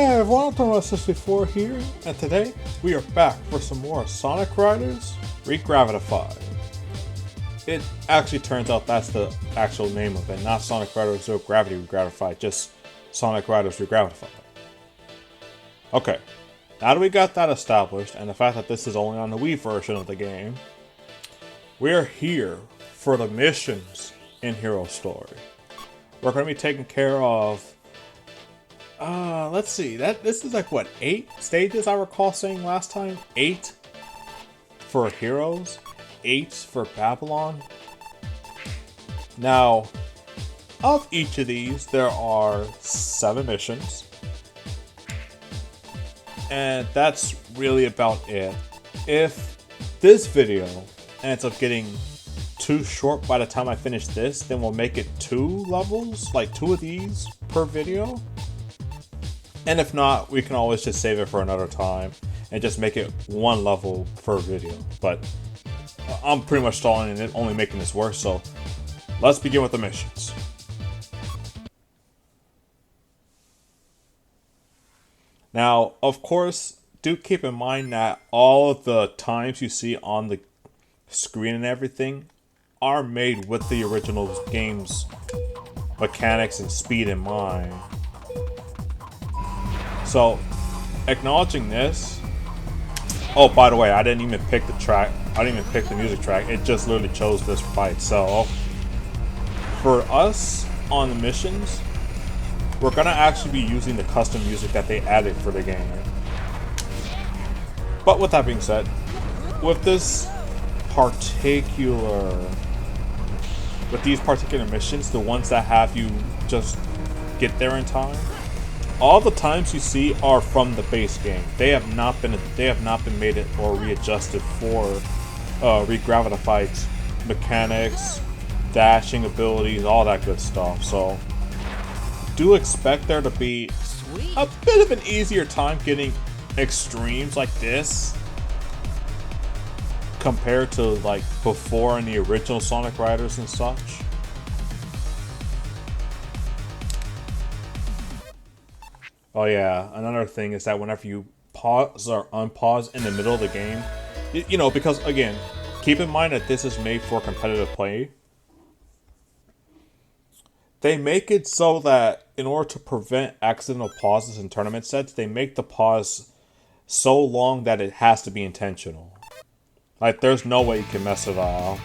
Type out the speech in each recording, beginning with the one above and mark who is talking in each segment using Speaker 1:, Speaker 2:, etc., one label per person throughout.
Speaker 1: Hey everyone, Thomas64 here, and today we are back for some more Sonic Riders Regravitified. It actually turns out that's the actual name of it, not Sonic Riders Zero Gravity Regratified, just Sonic Riders Regravitified. Okay, now that we got that established, and the fact that this is only on the Wii version of the game, we're here for the missions in Hero Story. We're going to be taking care of let's see, this is like what, 8 stages I recall saying last time? 8 for Heroes, 8 for Babylon. Now, of each of these, there are 7 missions. And that's really about it. If this video ends up getting too short by the time I finish this, then we'll make it 2 levels, like 2 of these per video. And if not, we can always just save it for another time and just make it 1 level per video. But I'm pretty much stalling and only making this worse, so let's begin with the missions. Now, of course, do keep in mind that all of the times you see on the screen and everything are made with the original game's mechanics and speed in mind. So, acknowledging this. Oh, by the way, I didn't even pick the track. I didn't even pick the music track. It just literally chose this by itself. For us on the missions, we're gonna actually be using the custom music that they added for the game. But with that being said, with these particular missions, the ones that have you just get there in time, all the times you see are from the base game. They have not been made it or readjusted for Regravitified's mechanics, dashing abilities, all that good stuff. So do expect there to be a bit of an easier time getting extremes like this compared to like before in the original Sonic Riders and such. Oh yeah, another thing is that whenever you pause or unpause in the middle of the game, you know, because again, keep in mind that this is made for competitive play. They make it so that in order to prevent accidental pauses in tournament sets, they make the pause so long that it has to be intentional. Like, there's no way you can mess it up.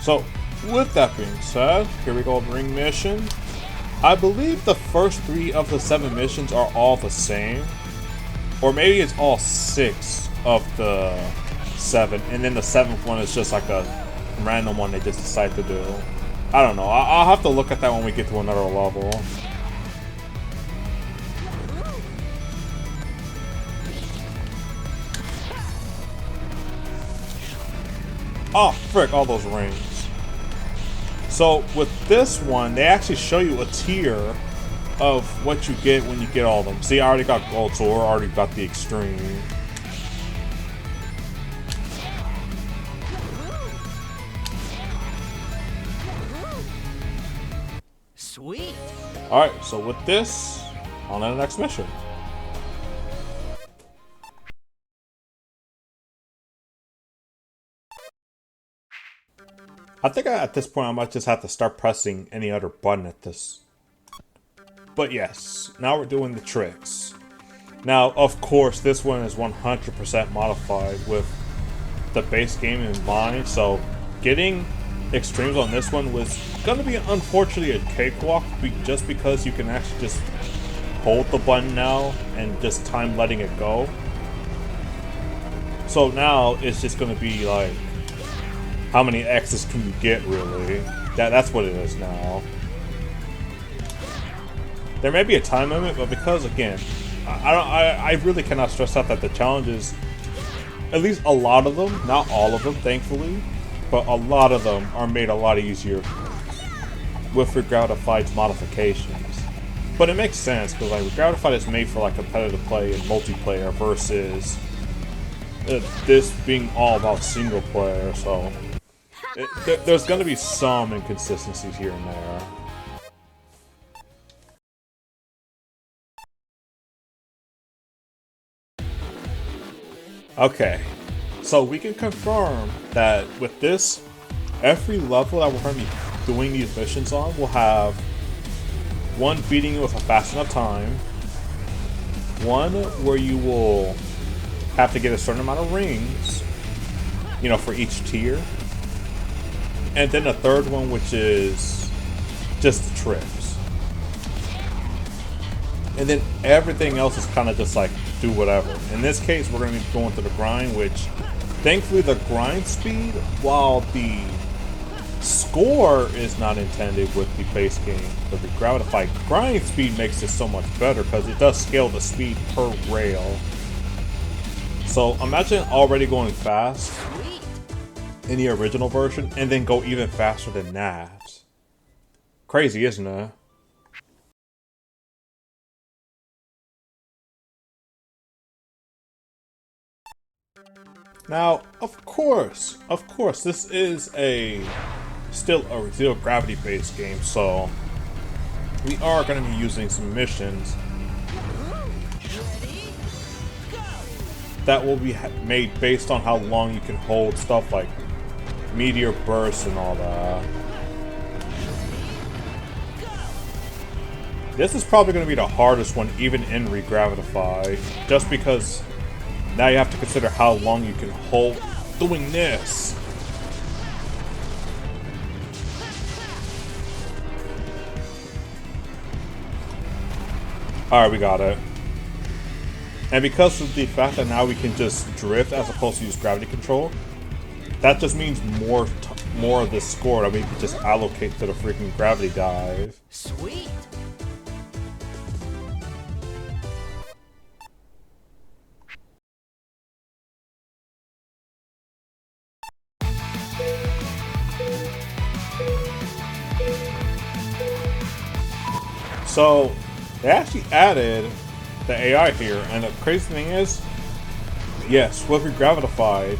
Speaker 1: So, with that being said, here we go, ring mission. I believe the first 3 of the 7 missions are all the same. Or maybe it's all 6 of the 7, and then the 7th one is just like a random one they just decide to do. I don't know, I'll have to look at that when we get to another level. Oh, frick, all those rings. So with this one, they actually show you a tier of what you get when you get all of them. See, I already got gold, so we're already got the extreme.
Speaker 2: Sweet.
Speaker 1: Alright, so with this, on to the next mission. I think at this point I might just have to start pressing any other button at this. But yes, now we're doing the tricks. Now, of course, this one is 100% modified with the base game in mind, so getting extremes on this one was going to be unfortunately a cakewalk just because you can actually just hold the button now and just time letting it go. So now it's just going to be like, how many X's can you get, really? That's what it is now. There may be a time limit, but because, again, I really cannot stress out that the challenges, at least a lot of them, not all of them, thankfully, but a lot of them are made a lot easier with Regravitified's modifications. But it makes sense, because like Regravitified is made for like competitive play and multiplayer versus this being all about single player, so There's going to be some inconsistencies here and there. Okay, so we can confirm that with this, every level that we're going to be doing these missions on will have one beating you with a fast enough time, one where you will have to get a certain amount of rings, you know, for each tier, and then a third one which is just the trips. And then everything else is kind of just like do whatever. In this case, we're going to be going to the grind, which thankfully the grind speed, while the score is not intended with the base game, the Regravitified grind speed makes it so much better because it does scale the speed per rail. So imagine already going fast in the original version and then go even faster than that. Crazy, isn't it? Now, of course, this is still a zero gravity based game, so we are going to be using some missions that will be made based on how long you can hold stuff like meteor bursts and all that. This is probably going to be the hardest one even in Regravitified, just because now you have to consider how long you can hold doing this. Alright, we got it. And because of the fact that now we can just drift as opposed to use gravity control, that just means more of the score that we can just allocate to the freaking gravity dive.
Speaker 2: Sweet.
Speaker 1: So, they actually added the AI here, and the crazy thing is, yes, with Regravitified,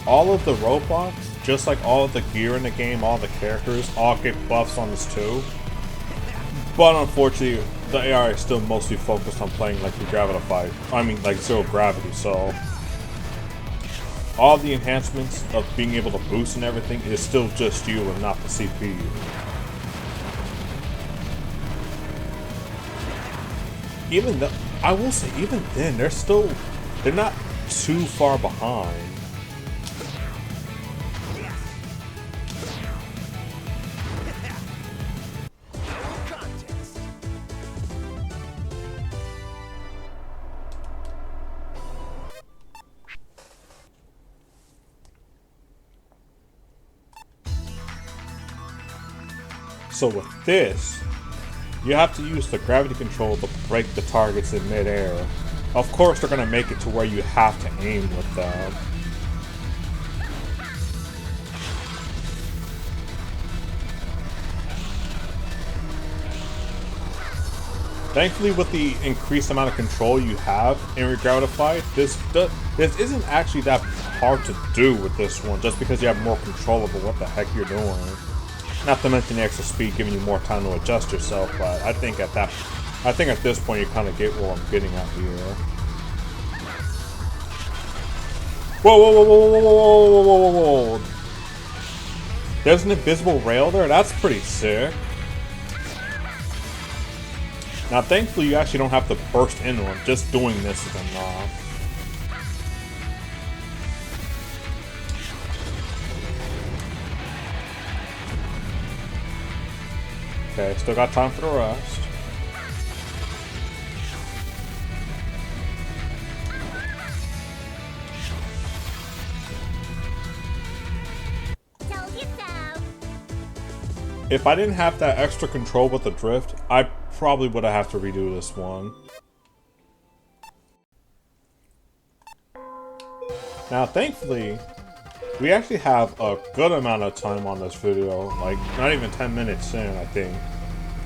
Speaker 1: all of the robots, just like all of the gear in the game, all the characters, all get buffs on this too. But unfortunately, the AI is still mostly focused on playing like Regravitified. I mean, like zero gravity, so all the enhancements of being able to boost and everything is still just you and not the CPU. Even though, I will say, even then, they're not too far behind. So with this, you have to use the gravity control to break the targets in midair. Of course, they're going to make it to where you have to aim with them. Thankfully, with the increased amount of control you have in Regravitified, this isn't actually that hard to do with this one, just because you have more control over what the heck you're doing. Not to mention the extra speed giving you more time to adjust yourself, but I think at this point you kind of get what I'm getting at here. Whoa, whoa, whoa, whoa, whoa, whoa, whoa, whoa, whoa. There's an invisible rail there? That's pretty sick. Now, thankfully, you actually don't have to burst into them. Just doing this is enough. Okay, still got time for the rest. If I didn't have that extra control with the drift, I probably would have to redo this one. Now, thankfully, we actually have a good amount of time on this video, like not even 10 minutes in, I think.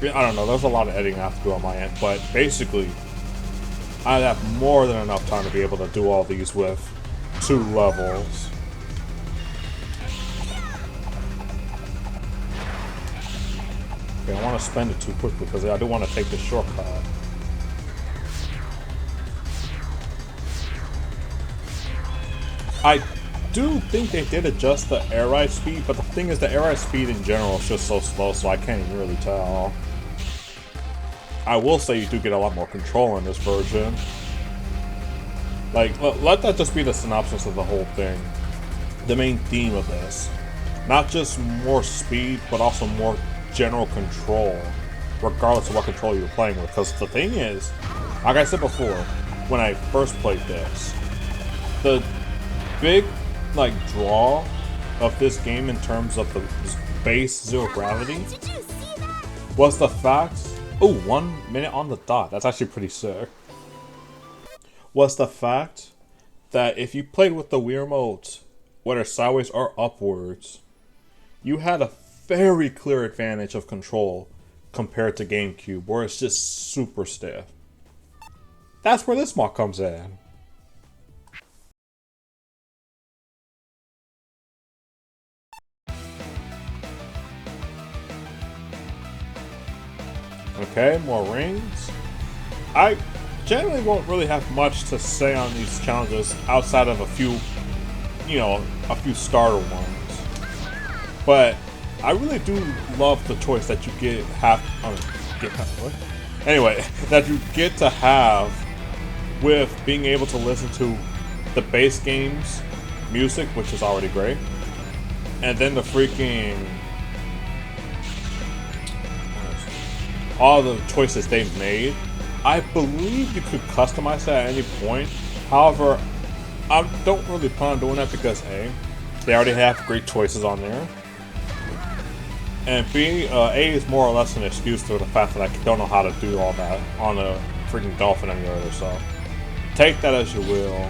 Speaker 1: I don't know, there's a lot of editing I have to do on my end, but basically, I have more than enough time to be able to do all these with 2 levels. Okay, I want to spend it too quickly because I do want to take this shortcut. I do think they did adjust the air ride speed, but the thing is the air ride speed in general is just so slow, so I can't even really tell. I will say you do get a lot more control in this version. Like, let that just be the synopsis of the whole thing. The main theme of this. Not just more speed, but also more general control, regardless of what control you're playing with. Because the thing is, like I said before, when I first played this, the big like draw of this game in terms of the base zero gravity was the fact, oh, 1 minute on the dot, that's actually pretty sick, was the fact that if you played with the Wii Remote, whether sideways or upwards, you had a very clear advantage of control compared to GameCube, where it's just super stiff. That's where this mod comes in. Okay, more rings. I generally won't really have much to say on these challenges outside of a few, a few starter ones. But I really do love the choice that you Anyway, that you get to have with being able to listen to the base game's music, which is already great, and then the freaking all the choices they've made. I believe you could customize that at any point. However, I don't really plan on doing that because A, they already have great choices on there, and B, A is more or less an excuse for the fact that I don't know how to do all that on a freaking Dolphin emulator, so take that as you will.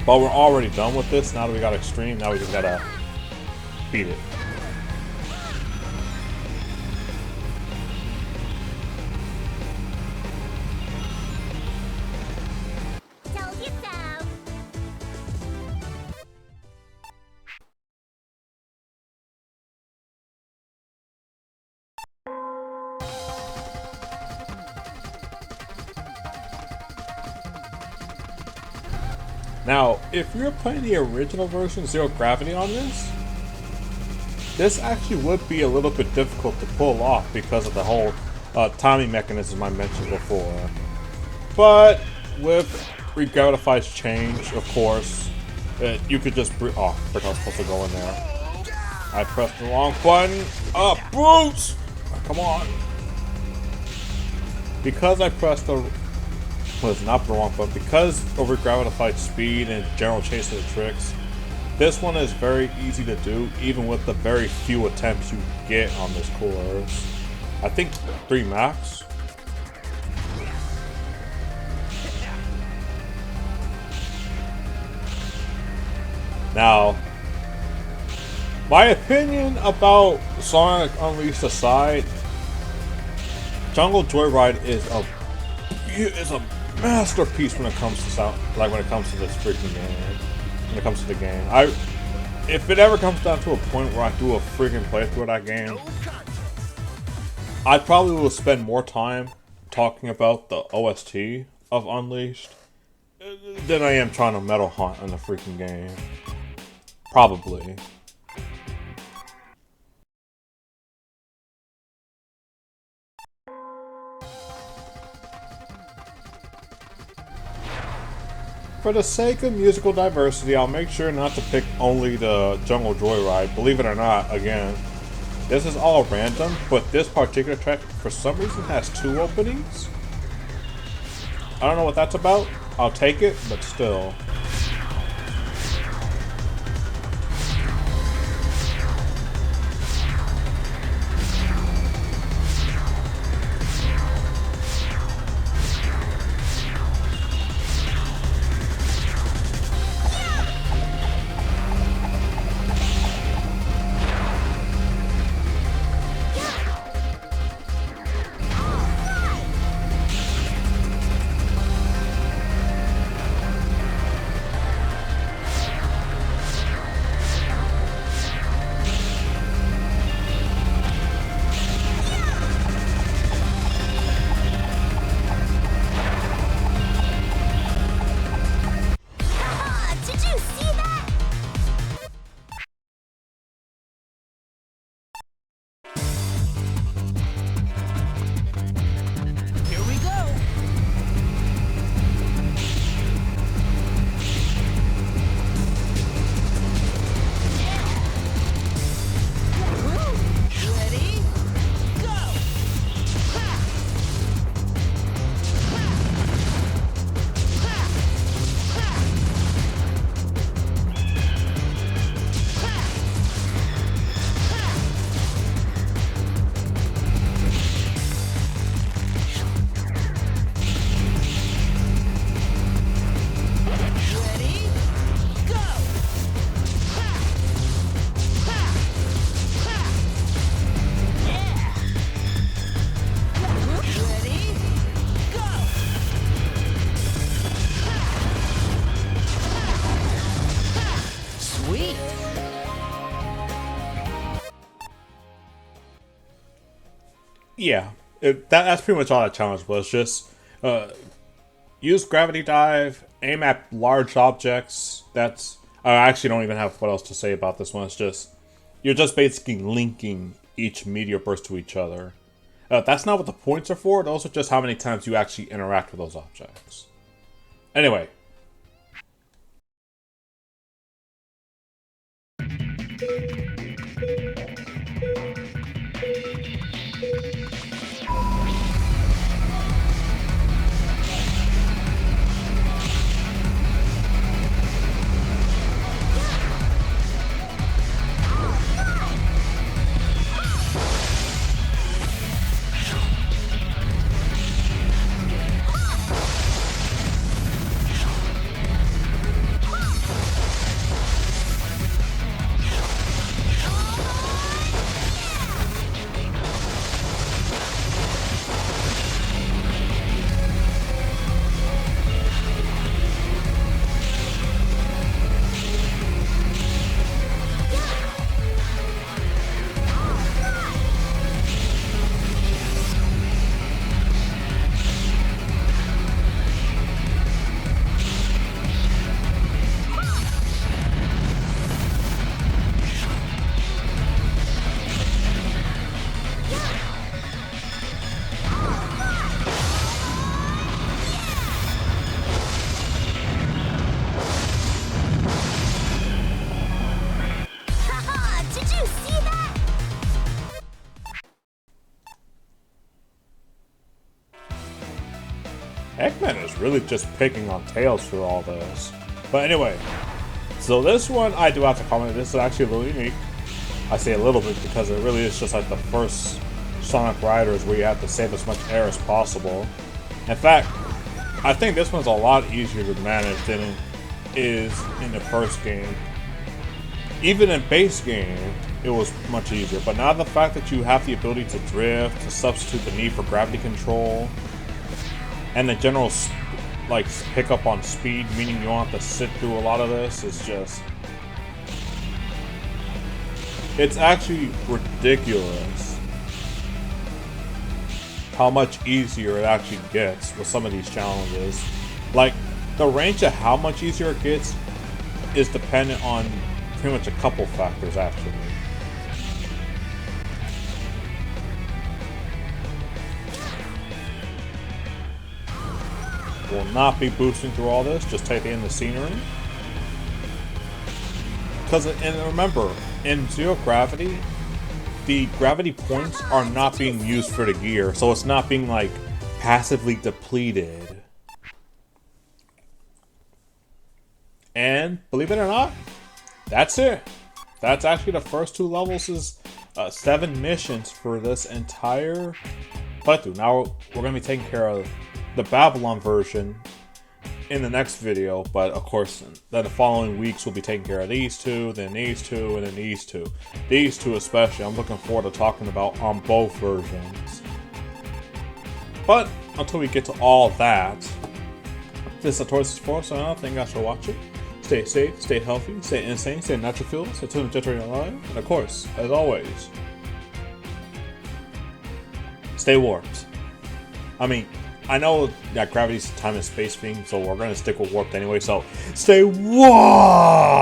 Speaker 1: But we're already done with this. Now that we got Extreme, now we just gotta beat it. Now, if you're playing the original version, Zero Gravity on this actually would be a little bit difficult to pull off because of the whole timing mechanism I mentioned before. But with Regravitified's change, of course, you could just oh, frick, I was supposed to go in there. I pressed the wrong button. Boots! Come on. Because I pressed the was not the wrong button, because of Regravitified speed and general chase of the tricks, this one is very easy to do, even with the very few attempts you get on this course. I think 3 max. Now, my opinion about Sonic Unleashed aside, Jungle Joyride is a masterpiece when it comes to sound, like when it comes to this freaking game. When it comes to the game, if it ever comes down to a point where I do a freaking playthrough of that game, I probably will spend more time talking about the OST of Unleashed than I am trying to metal hunt in the freaking game. Probably. For the sake of musical diversity, I'll make sure not to pick only the Jungle Joyride. Believe it or not, again, this is all random, but this particular track, for some reason, has 2 openings. I don't know what that's about. I'll take it, but still.
Speaker 2: Sweet.
Speaker 1: Yeah, that's pretty much all that challenge was. Just use gravity dive, aim at large objects. That's I actually don't even have what else to say about this one. It's just you're just basically linking each meteor burst to each other. That's not what the points are for. Those are just how many times you actually interact with those objects. Anyway. Eggman is really just picking on Tails through all this. But anyway, so this one I do have to comment, this is actually a little unique. I say a little bit because it really is just like the first Sonic Riders where you have to save as much air as possible. In fact, I think this one's a lot easier to manage than it is in the first game. Even in base game, it was much easier. But now the fact that you have the ability to drift, to substitute the need for gravity control, and the general like pick up on speed, meaning you don't have to sit through a lot of this, is just... it's actually ridiculous how much easier it actually gets with some of these challenges. Like, the range of how much easier it gets is dependent on pretty much a couple factors, actually. Will not be boosting through all this, just take in the scenery. Because, and remember, in Zero Gravity, the gravity points are not being used for the gear, so it's not being, like, passively depleted. And, believe it or not, that's it. That's actually the first two levels is 7 missions for this entire playthrough. Now, we're going to be taking care of the Babylon version in the next video, but of course then the following weeks we'll be taking care of these two, then these two, and then these two. These two especially, I'm looking forward to talking about on both versions. But until we get to all that, this is Tortoise for, so I think I should watch it. Stay safe, stay healthy, stay insane, stay natural fuel, stay tuned to Generating Alive, and of course, as always, stay warped. I mean, I know that gravity's a time and space thing, so we're gonna stick with warped anyway, so stay warped!